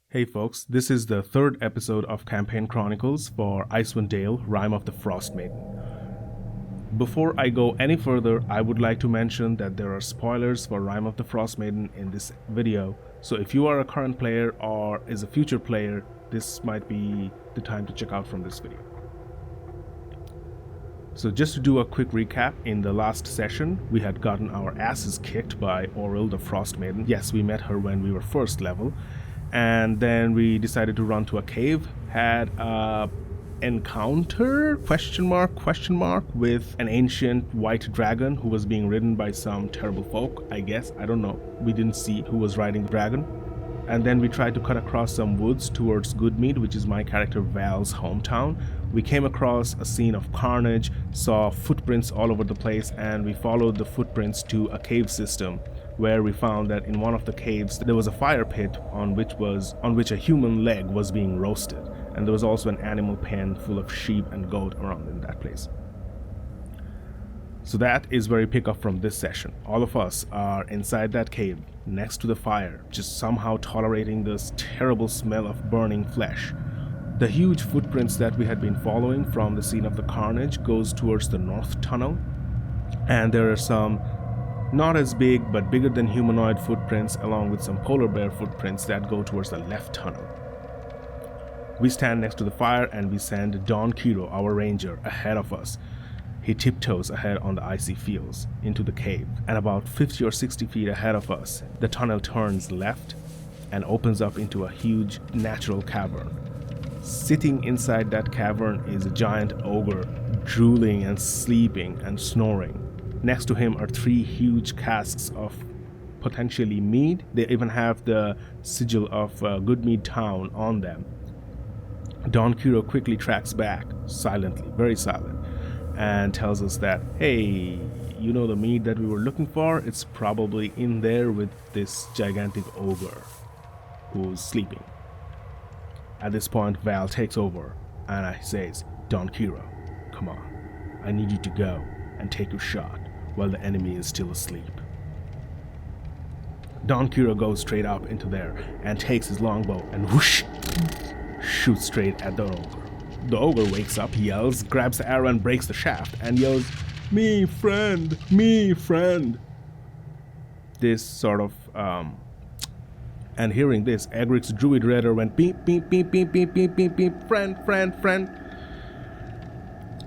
Hey folks, this is the third episode of Campaign Chronicles for Icewind Dale, Rime of the Frostmaiden. Before I go any further, I would like to mention that there are spoilers for Rime of the Frostmaiden in this video, so if you are a current player or is a future player, this might be the time to check out from this video. So just to do a quick recap, in the last session, we had gotten our asses kicked by Auril the Frostmaiden. Yes, we met her when we were first level. And then we decided to run to a cave, had a encounter, question mark, with an ancient white dragon who was being ridden by some terrible folk, I guess. I don't know. We didn't see who was riding the dragon. And then we tried to cut across some woods towards Goodmead, which is my character Val's hometown. We came across a scene of carnage, saw footprints all over the place, and we followed the footprints to a cave system, where we found that in one of the caves there was a fire pit on which a human leg was being roasted, and there was also an animal pen full of sheep and goat around in that place. So that is where we pick up from this session. All of us are inside that cave, next to the fire, just somehow tolerating this terrible smell of burning flesh. The huge footprints that we had been following from the scene of the carnage goes towards the north tunnel, and there are some not as big but bigger than humanoid footprints along with some polar bear footprints that go towards the left tunnel. We stand next to the fire and we send Don Kiro, our ranger, ahead of us. He tiptoes ahead on the icy fields into the cave, and about 50 or 60 feet ahead of us, the tunnel turns left and opens up into a huge natural cavern. Sitting inside that cavern is a giant ogre, drooling and sleeping and snoring. Next to him are 3 huge casks of potentially mead. They even have the sigil of Goodmead town on them. Don Kiro quickly tracks back, silently, very silent, and tells us that, hey, you know the mead that we were looking for? It's probably in there with this gigantic ogre who's sleeping. At this point, Val takes over, and I says, Don Kiro, come on, I need you to go and take your shot while the enemy is still asleep. Don Kiro goes straight up into there and takes his longbow and whoosh, shoots straight at the ogre. The ogre wakes up, yells, grabs the arrow and breaks the shaft, and yells, me friend, me friend. This sort of, and hearing this, Egric's druid radar went beep, beep, beep, beep, beep, beep, beep, beep, friend, friend, friend.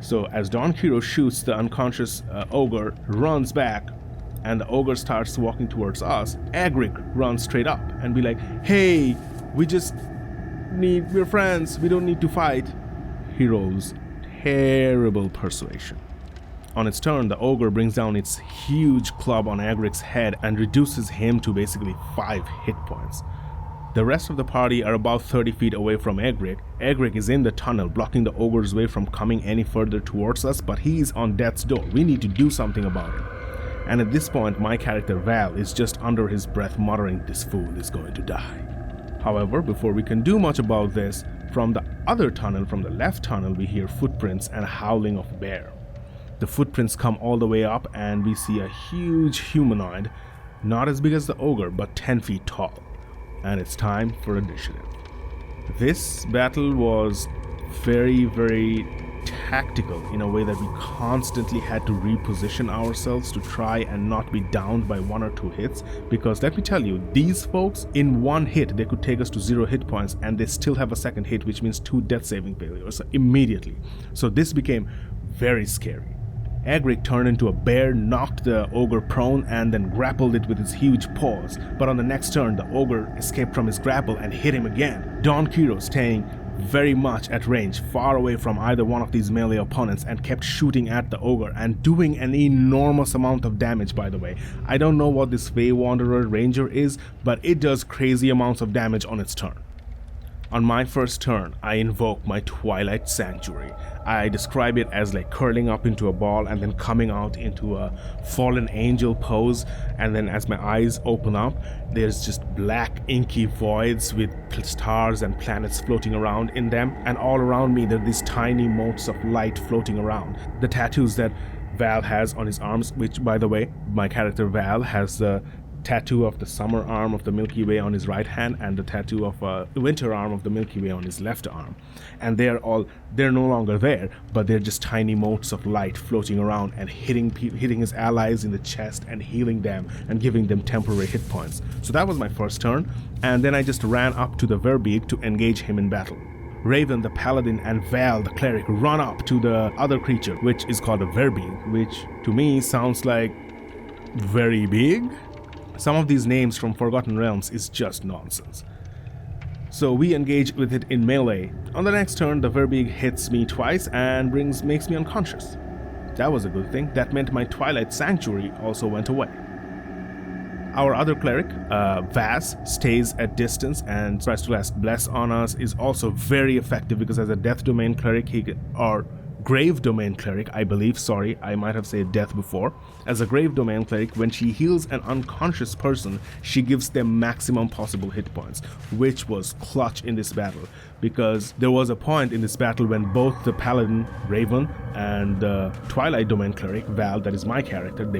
So as Don Kiro shoots, the unconscious ogre runs back, and the ogre starts walking towards us. Egric runs straight up and be like, hey, we're friends, we don't need to fight. He rolls terrible persuasion. On its turn, the ogre brings down its huge club on Egric's head and reduces him to basically 5 hit points. The rest of the party are about 30 feet away from Egric. Egric is in the tunnel, blocking the ogre's way from coming any further towards us, but he's on death's door. We need to do something about it. And at this point, my character Val is just under his breath muttering, this fool is going to die. However, before we can do much about this, from the other tunnel, from the left tunnel, we hear footprints and howling of bear. The footprints come all the way up and we see a huge humanoid, not as big as the ogre, but 10 feet tall. And it's time for initiative. This battle was very, very tactical in a way that we constantly had to reposition ourselves to try and not be downed by 1 or 2 hits, because let me tell you, these folks, in 1 hit they could take us to 0 hit points, and they still have a second hit, which means 2 death saving failures immediately. So this became very scary. Egric turned into a bear, knocked the ogre prone, and then grappled it with his huge paws. But on the next turn, the ogre escaped from his grapple and hit him again. Don Kiro, staying very much at range, far away from either one of these melee opponents, and kept shooting at the ogre and doing an enormous amount of damage, by the way. I don't know what this Fey Wanderer Ranger is, but it does crazy amounts of damage on its turn. On my first turn, I invoke my Twilight Sanctuary. I describe it as like curling up into a ball and then coming out into a fallen angel pose, and then as my eyes open up, there's just black inky voids with stars and planets floating around in them, and all around me there are these tiny motes of light floating around. The tattoos that Val has on his arms, which by the way, my character Val has the tattoo of the summer arm of the Milky Way on his right hand and the tattoo of a winter arm of the Milky Way on his left arm. And they're no longer there, but they're just tiny motes of light floating around and hitting his allies in the chest and healing them and giving them temporary hit points. So that was my first turn, and then I just ran up to the Verbeeg to engage him in battle. Raven the Paladin and Val the Cleric run up to the other creature, which is called a Verbeeg, which to me sounds like very big. Some of these names from Forgotten Realms is just nonsense. So we engage with it in melee. On the next turn, the Verbeeg hits me twice and makes me unconscious. That was a good thing. That meant my Twilight Sanctuary also went away. Our other cleric, Vaz, stays at distance and tries to cast Bless on us, is also very effective because as a Death Domain cleric, or Grave Domain cleric, I believe, sorry, I might have said death before. As a Grave Domain cleric, when she heals an unconscious person, she gives them maximum possible hit points, which was clutch in this battle, because there was a point in this battle when both the Paladin, Raven, and the Twilight Domain cleric, Val, that is my character, they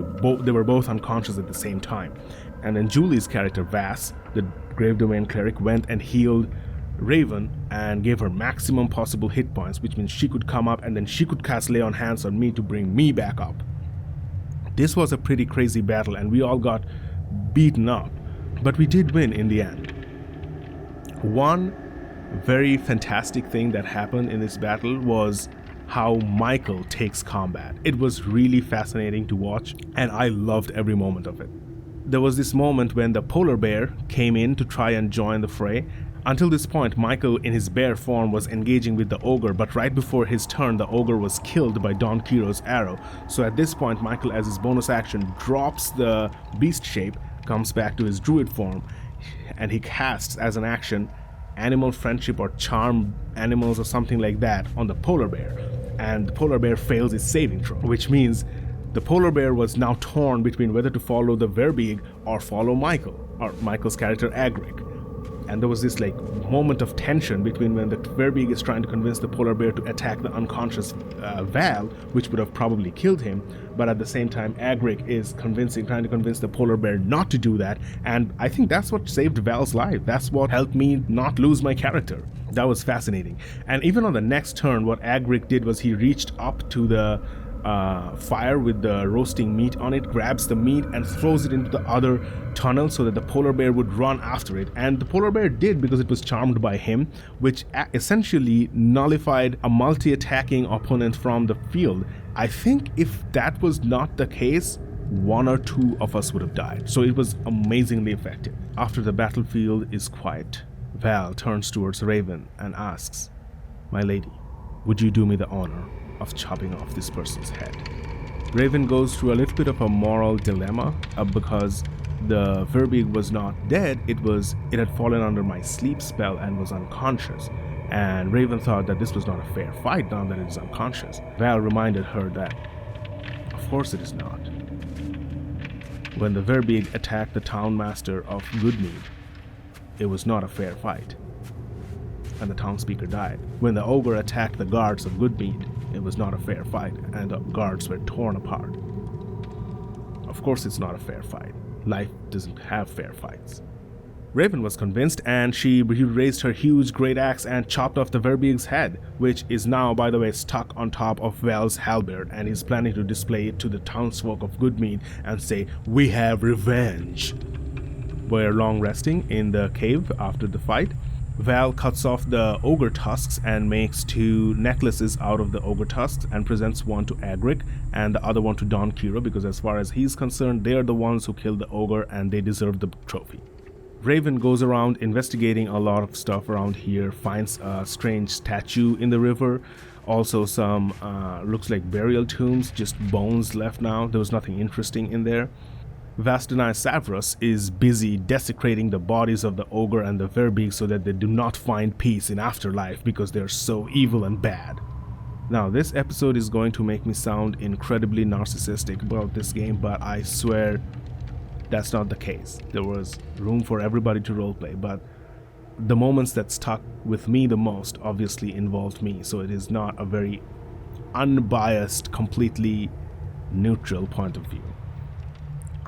were both unconscious at the same time. And then Julie's character, Vass, the Grave Domain cleric, went and healed Raven and gave her maximum possible hit points, which means she could come up and then she could cast Lay on Hands on me to bring me back up. This was a pretty crazy battle and we all got beaten up, but we did win in the end. One very fantastic thing that happened in this battle was how Michael takes combat. It was really fascinating to watch and I loved every moment of it. There was this moment when the polar bear came in to try and join the fray. Until this point, Michael in his bear form was engaging with the ogre, but right before his turn, the ogre was killed by Don Quiro's arrow. So at this point, Michael, as his bonus action, drops the beast shape, comes back to his druid form, and he casts as an action Animal Friendship or Charm Animals or something like that on the polar bear. And the polar bear fails its saving throw, which means the polar bear was now torn between whether to follow the Verbeeg or follow Michael, or Michael's character Agric. And there was this moment of tension between when the Verbeeg is trying to convince the polar bear to attack the unconscious Val, which would have probably killed him, but at the same time Agric is trying to convince the polar bear not to do that, and I think that's what saved Val's life. That's what helped me not lose my character. That was fascinating. And even on the next turn, what Agric did was he reached up to the fire with the roasting meat on it, grabs the meat and throws it into the other tunnel so that the polar bear would run after it. And the polar bear did because it was charmed by him, which essentially nullified a multi-attacking opponent from the field. I think if that was not the case, one or two of us would have died. So it was amazingly effective. After the battlefield is quiet, Val turns towards Raven and asks, "My lady, would you do me the honor of chopping off this person's head?" Raven goes through a little bit of a moral dilemma because the Verbeeg was not dead, it had fallen under my sleep spell and was unconscious. And Raven thought that this was not a fair fight now that it is unconscious. Val reminded her that, of course it is not. When the Verbeeg attacked the town master of Goodmead, it was not a fair fight, and the townspeople died. When the ogre attacked the guards of Goodmead, it was not a fair fight, and the guards were torn apart. Of course it's not a fair fight. Life doesn't have fair fights. Raven was convinced, and she raised her huge great axe and chopped off the Verbeeg's head, which is now, by the way, stuck on top of Val's halberd, and he's planning to display it to the townsfolk of Goodmead and say, "We have revenge." We're long resting in the cave after the fight. Val cuts off the ogre tusks and makes two necklaces out of the ogre tusks and presents one to Agric and the other one to Don Quiro, because as far as he's concerned, they're the ones who killed the ogre and they deserve the trophy. Raven goes around investigating a lot of stuff around here, finds a strange statue in the river, also some looks like burial tombs, just bones left now. There was nothing interesting in there. Vastani Savrus is busy desecrating the bodies of the ogre and the Verbeeg so that they do not find peace in afterlife because they're so evil and bad. Now, this episode is going to make me sound incredibly narcissistic about this game, but I swear that's not the case. There was room for everybody to roleplay, but the moments that stuck with me the most obviously involved me, so it is not a very unbiased, completely neutral point of view.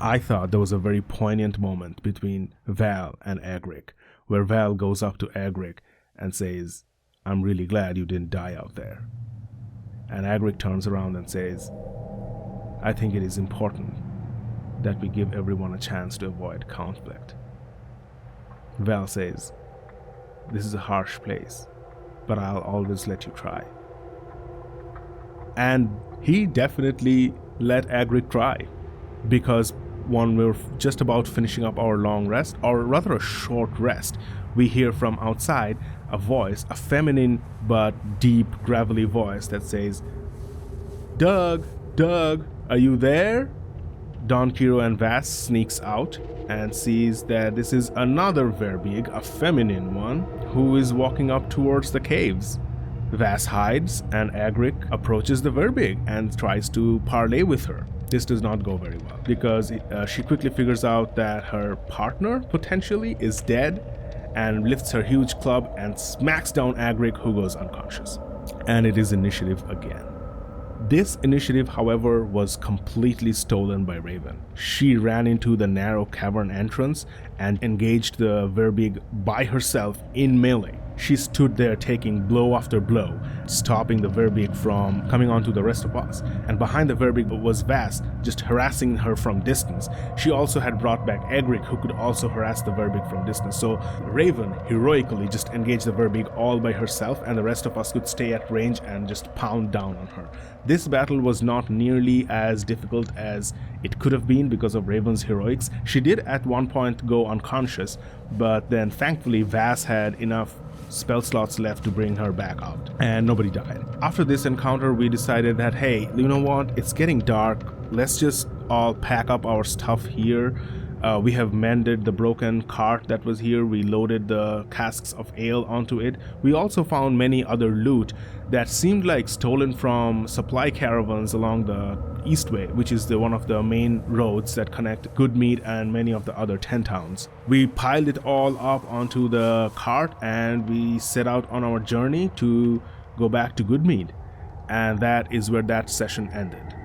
I thought there was a very poignant moment between Val and Agric, where Val goes up to Agric and says, "I'm really glad you didn't die out there." And Agric turns around and says, "I think it is important that we give everyone a chance to avoid conflict." Val says, "This is a harsh place, but I'll always let you try." And he definitely let Agric try, because when we're just about finishing up our long rest, or rather a short rest, we hear from outside a voice, a feminine but deep, gravelly voice that says, Doug, are you there?" Don Quiro and Vass sneaks out and sees that this is another Verbeeg, a feminine one, who is walking up towards the caves. Vass hides and Agric approaches the Verbeeg and tries to parley with her. This does not go very well, because she quickly figures out that her partner, potentially, is dead, and lifts her huge club and smacks down Agric, who goes unconscious. And it is initiative again. This initiative, however, was completely stolen by Raven. She ran into the narrow cavern entrance and engaged the Verbeeg by herself in melee. She stood there taking blow after blow, stopping the Verbeeg from coming onto the rest of us. And behind the Verbeeg was Vass, just harassing her from distance. She also had brought back Egric, who could also harass the Verbeeg from distance. So Raven heroically just engaged the Verbeeg all by herself, and the rest of us could stay at range and just pound down on her. This battle was not nearly as difficult as it could have been because of Raven's heroics. She did at one point go unconscious, but then thankfully Vass had enough spell slots left to bring her back out, and nobody died. After this encounter, we decided that, hey, you know what, it's getting dark, let's just all pack up our stuff here. We have mended the broken cart that was here. We loaded the casks of ale onto it. We also found many other loot that seemed like stolen from supply caravans along the Eastway, which is one of the main roads that connect Goodmead and many of the other 10 towns. We piled it all up onto the cart and we set out on our journey to go back to Goodmead. And that is where that session ended.